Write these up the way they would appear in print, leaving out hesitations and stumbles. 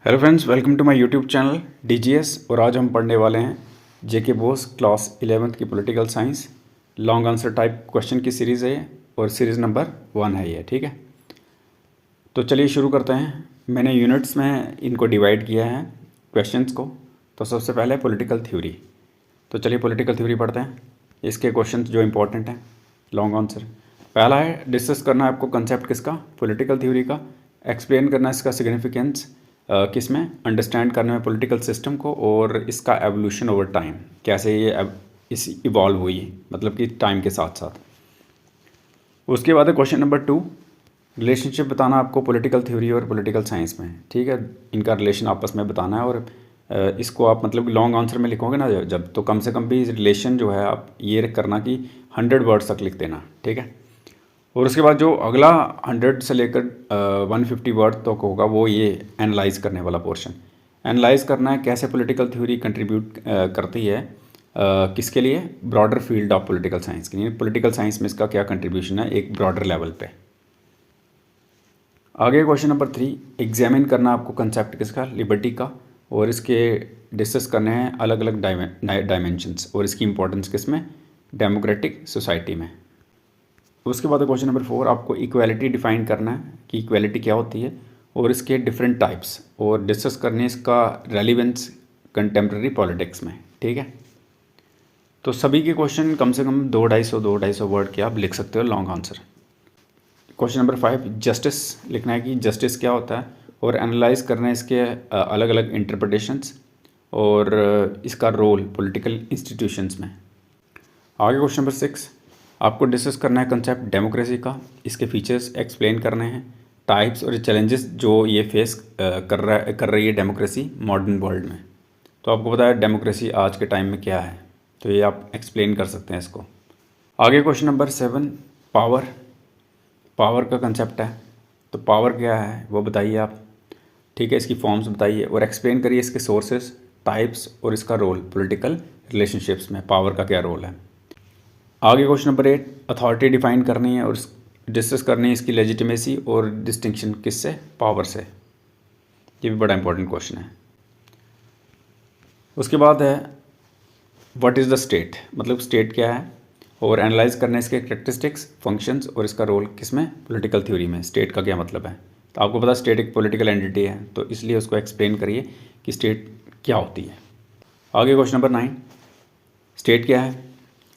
Hello friends, welcome to my YouTube channel DGS. और आज हम पढ़ने वाले हैं जेके बोस क्लास 11th की political science long answer type question की सीरीज़ है ये, और सीरीज़ नंबर 1 है ये। ठीक है, तो चलिए शुरू करते हैं। मैंने यूनिट्स में इनको डिवाइड किया है क्वेश्चंस को। तो सबसे पहले पॉलिटिकल थ्योरी। तो चलिए पॉलिटिकल थ्योरी पढ़ते हैं। इसके क्वेश्चंस जो इंपॉर्टेंट हैं लॉन्ग आंसर। पहला है डिस्कस करना है आपको कंसेप्ट किसका, पॉलिटिकल थ्योरी का। एक्सप्लेन करना है इसका सिग्निफिकेंस किस में, अंडरस्टैंड करने में पॉलिटिकल सिस्टम को, और इसका एवोल्यूशन ओवर टाइम, कैसे ये इस इवॉल्व हुई मतलब कि टाइम के साथ साथ। उसके बाद है क्वेश्चन नंबर 2, रिलेशनशिप बताना आपको पॉलिटिकल थ्योरी और पॉलिटिकल साइंस में। ठीक है, इनका रिलेशन आपस में बताना है। और इसको आप मतलब लॉन्ग आंसर में लिखोगे ना जब, तो कम से कम भी रिलेशन जो है आप ये करना कि 100 वर्ड्स तक लिख देना। ठीक है, और उसके बाद जो अगला 100 से लेकर 150 वर्ड तक होगा वो ये एनालाइज करने वाला पोर्शन। एनालाइज करना है कैसे पॉलिटिकल थ्योरी कंट्रीब्यूट करती है किसके लिए, broader field of political science के लिए। पॉलिटिकल साइंस में इसका क्या कंट्रीब्यूशन है एक ब्रॉडर लेवल पे। आगे क्वेश्चन नंबर 3, एग्जामिन करना आपको कंसेप्ट किसका, लिबर्टी का, और इसके डिस्कस करने हैं अलग अलग डायमेंशंस और इसकी इंपॉर्टेंस किसमें, डेमोक्रेटिक सोसाइटी में। उसके बाद क्वेश्चन नंबर 4, आपको इक्वालिटी डिफाइन करना है कि इक्वालिटी क्या होती है और इसके डिफरेंट टाइप्स, और डिस्कस करने है इसका रेलिवेंस कंटेम्प्रेरी पॉलिटिक्स में। ठीक है, तो सभी के क्वेश्चन कम से कम 250 वर्ड के आप लिख सकते हो long answer. Question number 5, justice लिखना है कि जस्टिस क्या होता है, और एनालाइज करना है इसके अलग अलग इंटरप्रटेशंस और इसका रोल पॉलिटिकल इंस्टीट्यूशंस में। आगे क्वेश्चन नंबर 6, आपको डिस्कस करना है कंसेप्ट डेमोक्रेसी का, इसके फीचर्स एक्सप्लेन करने हैं, टाइप्स और चैलेंजेस जो ये फेस कर रही है डेमोक्रेसी मॉडर्न वर्ल्ड में। तो आपको पता है डेमोक्रेसी आज के टाइम में क्या है, तो ये आप एक्सप्लेन कर सकते हैं इसको। आगे क्वेश्चन नंबर 7, पावर। पावर का कंसेप्ट है, तो पावर क्या है वो बताइए आप। ठीक है, इसकी फॉर्म्स बताइए और एक्सप्लेन करिए इसके सोर्सेस, टाइप्स और इसका रोल पॉलिटिकल रिलेशनशिप्स में पावर का क्या रोल है। आगे क्वेश्चन नंबर 8, अथॉरिटी डिफाइन करनी है और डिस्कस करनी है इसकी लेजिटिमेसी और डिस्टिंक्शन किससे, पावर से। ये भी बड़ा इंपॉर्टेंट क्वेश्चन है। उसके बाद है व्हाट इज़ द स्टेट, मतलब स्टेट क्या है, और एनालाइज करना है इसके कैरेक्टरिस्टिक्स, फंक्शंस और इसका रोल किसमें, पॉलिटिकल थ्योरी में। स्टेट का क्या मतलब है, तो आपको पता स्टेट एक पॉलिटिकल एंटिटी है, तो इसलिए उसको एक्सप्लेन करिए कि स्टेट क्या होती है। आगे क्वेश्चन नंबर 9, स्टेट क्या है,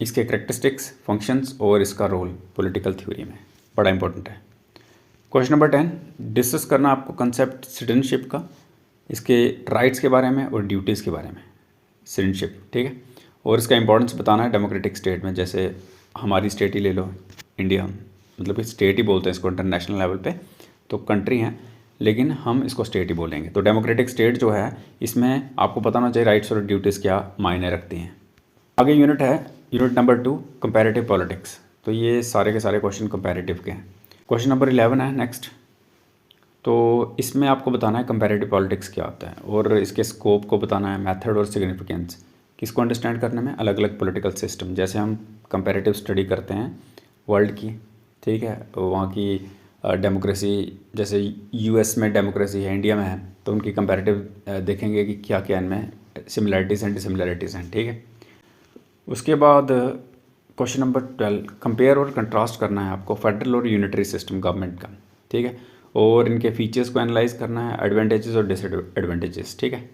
इसके कैरेक्टरिस्टिक्स, फंक्शंस और इसका रोल पॉलिटिकल थ्योरी में, बड़ा इंपॉर्टेंट है। क्वेश्चन नंबर 10, डिस्कस करना आपको कंसेप्ट सिटीजनशिप का, इसके राइट्स के बारे में और ड्यूटीज़ के बारे में, सिटीजनशिप। ठीक है, और इसका इंपॉर्टेंस बताना है डेमोक्रेटिक स्टेट में। जैसे हमारी स्टेट ही ले लो, इंडिया, मतलब कि स्टेट ही बोलते हैं इसको इंटरनेशनल लेवल पे, तो कंट्री हैं लेकिन हम इसको स्टेट ही बोलेंगे। तो डेमोक्रेटिक स्टेट जो है इसमें आपको पता होना चाहिए राइट्स और ड्यूटीज़ क्या मायने रखती हैं। आगे यूनिट है यूनिट नंबर 2, कंपैरेटिव पॉलिटिक्स। तो ये सारे के सारे क्वेश्चन कंपैरेटिव के हैं। क्वेश्चन नंबर 11 है नेक्स्ट, तो इसमें आपको बताना है कंपैरेटिव पॉलिटिक्स क्या होता है और इसके स्कोप को बताना है, मेथड और सिग्निफिकेंस, किसको अंडरस्टैंड करने में, अलग अलग पॉलिटिकल सिस्टम। जैसे हम कंपैरेटिव स्टडी करते हैं वर्ल्ड की, ठीक है, वहाँ की डेमोक्रेसी, जैसे यूएस में डेमोक्रेसी है, इंडिया में है, तो उनकी कंपैरेटिव देखेंगे कि क्या क्या इनमें सिमिलैरिटीज़ एंड डिसिमिलैरिटीज़ हैं। ठीक है, उसके बाद क्वेश्चन नंबर 12, कंपेयर और कंट्रास्ट करना है आपको फेडरल और यूनिटरी सिस्टम गवर्नमेंट का। ठीक है, और इनके फीचर्स को एनालाइज करना है, एडवांटेजेस और डिसएडवांटेजेस। ठीक है,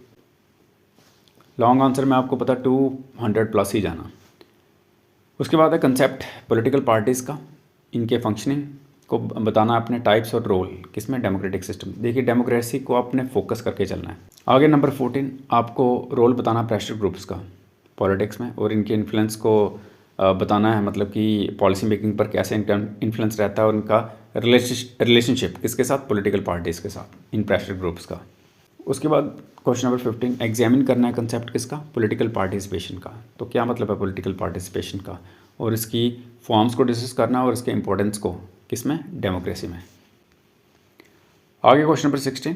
लॉन्ग आंसर में आपको पता 200 प्लस ही जाना। उसके बाद है कंसेप्ट पॉलिटिकल पार्टीज़ का, इनके फंक्शनिंग को बताना अपने टाइप्स और रोल किसमें, डेमोक्रेटिक सिस्टम। देखिए डेमोक्रेसी को आपने फोकस करके चलना है। आगे नंबर 14, आपको रोल बताना प्रेशर ग्रुप्स का पॉलिटिक्स में, और इनके इन्फ्लुएंस को बताना है, मतलब कि पॉलिसी मेकिंग पर कैसे इनका इन्फ्लुएंस रहता है, और उनका रिलेशनशिप किसके साथ, पॉलिटिकल पार्टीज़ के साथ, इन प्रेशर ग्रुप्स का। उसके बाद क्वेश्चन नंबर 15, एग्जामिन करना है कंसेप्ट किसका, पॉलिटिकल पार्टिसिपेशन का। तो क्या मतलब है पॉलिटिकल पार्टिसिपेशन का, और इसकी फॉर्म्स को डिस्कस करना और इसके इंपॉर्टेंस को किसमें, डेमोक्रेसी में। आगे क्वेश्चन नंबर 16,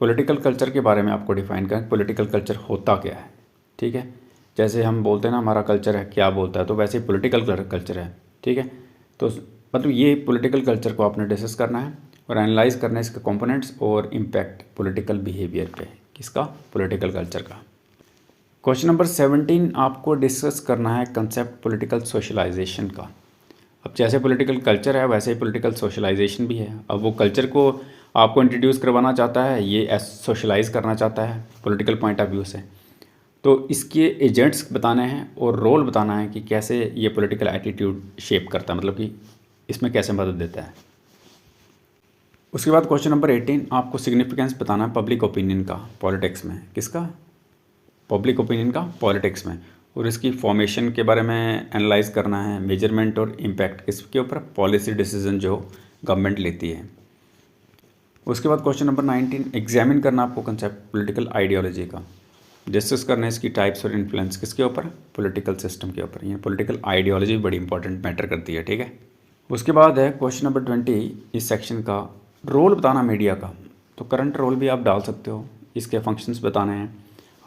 पॉलिटिकल कल्चर के बारे में आपको डिफाइन करें, पॉलिटिकल कल्चर होता क्या है। ठीक है, जैसे हम बोलते हैं ना हमारा कल्चर है क्या बोलता है, तो वैसे ही पॉलिटिकल कल्चर है। ठीक है, तो मतलब ये पॉलिटिकल कल्चर को आपने डिस्कस करना है और एनालाइज करना है इसके कंपोनेंट्स और इम्पैक्ट पॉलिटिकल बिहेवियर पे, किसका, पॉलिटिकल कल्चर का। क्वेश्चन नंबर 17 आपको डिस्कस करना है कंसेप्ट पॉलिटिकल सोशलाइजेशन का। अब जैसे पॉलिटिकल कल्चर है वैसे ही पॉलिटिकल सोशलाइजेशन भी है। अब वो कल्चर को आपको इंट्रोड्यूस करवाना चाहता है, ये सोशलाइज करना चाहता है पॉलिटिकल पॉइंट ऑफ व्यू से, तो इसके एजेंट्स बताने हैं और रोल बताना है कि कैसे ये पॉलिटिकल एटीट्यूड शेप करता है, मतलब कि इसमें कैसे मदद देता है। उसके बाद क्वेश्चन नंबर 18 आपको सिग्निफिकेंस बताना है पब्लिक ओपिनियन का पॉलिटिक्स में, किसका, पब्लिक ओपिनियन का पॉलिटिक्स में, और इसकी फॉर्मेशन के बारे में एनालाइज करना है, मेजरमेंट और इम्पैक्ट किसके ऊपर, पॉलिसी डिसीजन जो गवर्नमेंट लेती है। उसके बाद क्वेश्चन नंबर 19 एग्जामिन करना आपको कंसेप्ट पॉलिटिकल आइडियोलॉजी का, डिस्कस करना है इसकी टाइप्स और इन्फ्लुएंस किसके ऊपर, पॉलिटिकल सिस्टम के ऊपर। ये पॉलिटिकल आइडियोलॉजी बड़ी इंपॉर्टेंट मैटर करती है, ठीक है। उसके बाद है क्वेश्चन नंबर 20 इस सेक्शन का, रोल बताना मीडिया का। तो करंट रोल भी आप डाल सकते हो, इसके फंक्शंस बताने हैं।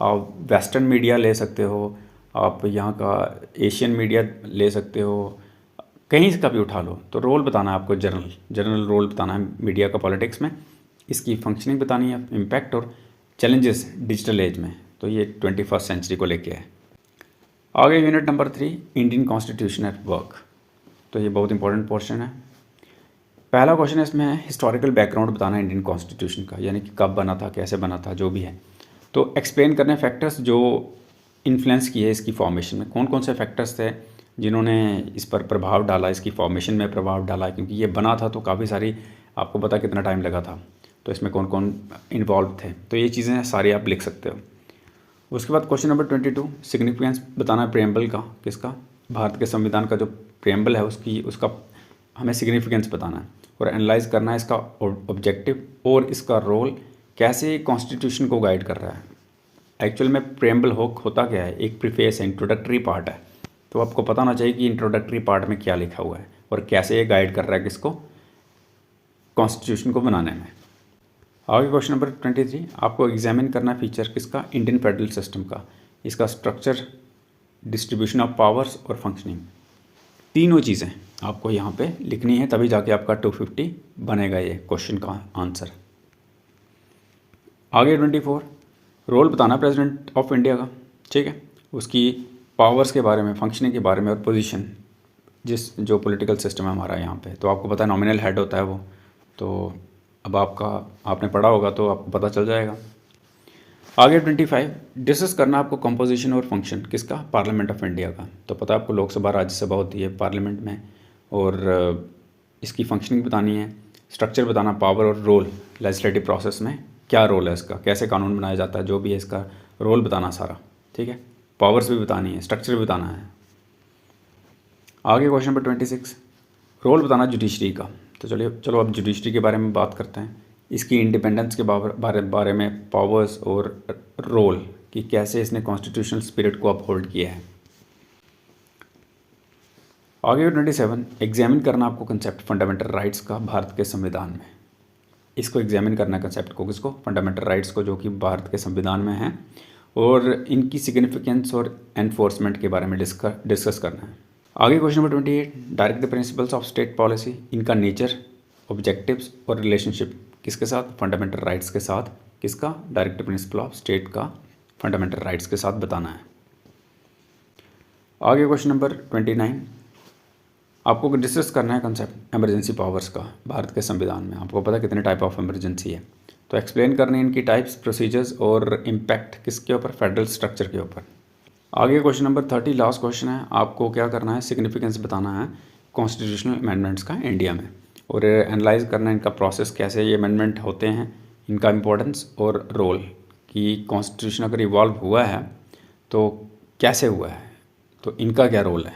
आप वेस्टर्न मीडिया ले सकते हो, आप यहाँ का एशियन मीडिया ले सकते हो, कहीं से का भी उठा लो। तो रोल बताना है आपको, जनरल रोल बताना है मीडिया का पॉलिटिक्स में, इसकी फंक्शनिंग बतानी है, इम्पैक्ट और चैलेंजेस डिजिटल एज में। तो ये 21st सेंचुरी को लेके है। आगे unit number 3 Indian constitution at work. तो ये बहुत इंपॉर्टेंट पोर्शन है। पहला क्वेश्चन इसमें है हिस्टोरिकल बैकग्राउंड बताना है इंडियन कॉन्स्टिट्यूशन का, यानी कि कब बना था, कैसे बना था, जो भी है। तो एक्सप्लेन करने फैक्टर्स जो इन्फ्लुएंस किए इसकी फॉर्मेशन में, कौन कौन से फैक्टर्स थे जिन्होंने इस पर प्रभाव डाला, इसकी फॉर्मेशन में प्रभाव डाला, क्योंकि ये बना था तो काफ़ी सारी, आपको पता कितना टाइम लगा था, तो इसमें कौन कौन इन्वॉल्व थे। तो ये चीज़ें सारी आप लिख सकते हो। उसके बाद क्वेश्चन नंबर 22 सिग्निफिकेंस बताना है प्रेम्बल का, किसका, भारत के संविधान का जो प्रेम्बल है उसका हमें सिग्निफिकेंस बताना है, और एनालाइज करना है इसका ऑब्जेक्टिव और इसका रोल कैसे कॉन्स्टिट्यूशन को गाइड कर रहा है। एक्चुअल में प्रेम्बल होता क्या है, एक प्रीफेस है, इंट्रोडक्टरी पार्ट है। तो आपको पता होना चाहिए कि इंट्रोडक्टरी पार्ट में क्या लिखा हुआ है और कैसे ये गाइड कर रहा है किसको, कॉन्स्टिट्यूशन को बनाने में। आगे क्वेश्चन नंबर 23 आपको एग्जामिन करना फीचर किसका, इंडियन फेडरल सिस्टम का, इसका स्ट्रक्चर, डिस्ट्रीब्यूशन ऑफ पावर्स और फंक्शनिंग। तीनों चीज़ें आपको यहाँ पे लिखनी है, तभी जाके आपका 250 बनेगा ये क्वेश्चन का आंसर। आगे 24 रोल बताना प्रेसिडेंट ऑफ इंडिया का, ठीक है, उसकी पावर्स के बारे में, फंक्शनिंग के बारे में और पोजीशन, जो पॉलिटिकल सिस्टम है हमारा यहाँ पे। तो आपको पता है नॉमिनल हेड होता है वो, तो अब आपने पढ़ा होगा तो आपको पता चल जाएगा। आगे 25 डिस्कस करना आपको कंपोजिशन और फंक्शन किसका, पार्लियामेंट ऑफ इंडिया का। तो पता है आपको लोकसभा राज्यसभा होती है पार्लियामेंट में, और इसकी फंक्शनिंग बतानी है, स्ट्रक्चर बताना, पावर और रोल लेजिस्लेटिव प्रोसेस में क्या रोल है इसका, कैसे कानून बनाया जाता है, जो भी है इसका रोल बताना सारा, ठीक है। पावर्स भी बतानी है, स्ट्रक्चर भी बताना है। आगे क्वेश्चन नंबर 26 रोल बताना जुडिशरी का। तो चलो अब जुडिशरी के बारे में बात करते हैं, इसकी इंडिपेंडेंस के बारे में, पावर्स और रोल कि कैसे इसने कॉन्स्टिट्यूशनल स्पिरिट को अपहोल्ड किया है। आगे 27 एग्जामिन करना आपको कंसेप्ट फंडामेंटल राइट्स का भारत के संविधान में। इसको एग्जामिन करना कंसेप्ट को, किसको, फंडामेंटल राइट्स को, जो कि भारत के संविधान में है, और इनकी सिग्निफिकेंस और एनफोर्समेंट के बारे में डिस्कस करना है। आगे question number 28 direct the principles of state policy, इनका नेचर, ऑब्जेक्टिव्स और रिलेशनशिप किसके साथ, फंडामेंटल राइट्स के साथ, किसका, डायरेक्ट प्रिंसिपल ऑफ स्टेट का फंडामेंटल राइट्स के साथ बताना है। आगे क्वेश्चन नंबर 29 आपको डिस्कस करना है कंसेप्ट इमरजेंसी पावर्स का भारत के संविधान में। आपको पता कितने टाइप ऑफ इमरजेंसी है, तो एक्सप्लेन करने इनकी टाइप्स, प्रोसीजर्स और इम्पैक्ट किसके ऊपर, फेडरल स्ट्रक्चर के ऊपर। आगे क्वेश्चन नंबर 30 लास्ट क्वेश्चन है, आपको क्या करना है, सिग्निफिकेंस बताना है कॉन्स्टिट्यूशनल अमेंडमेंट्स का इंडिया में, और एनालाइज करना है इनका प्रोसेस, कैसे ये अमेंडमेंट होते हैं, इनका इम्पोर्टेंस और रोल, कि कॉन्स्टिट्यूशन अगर इवॉल्व हुआ है तो कैसे हुआ है, तो इनका क्या रोल है।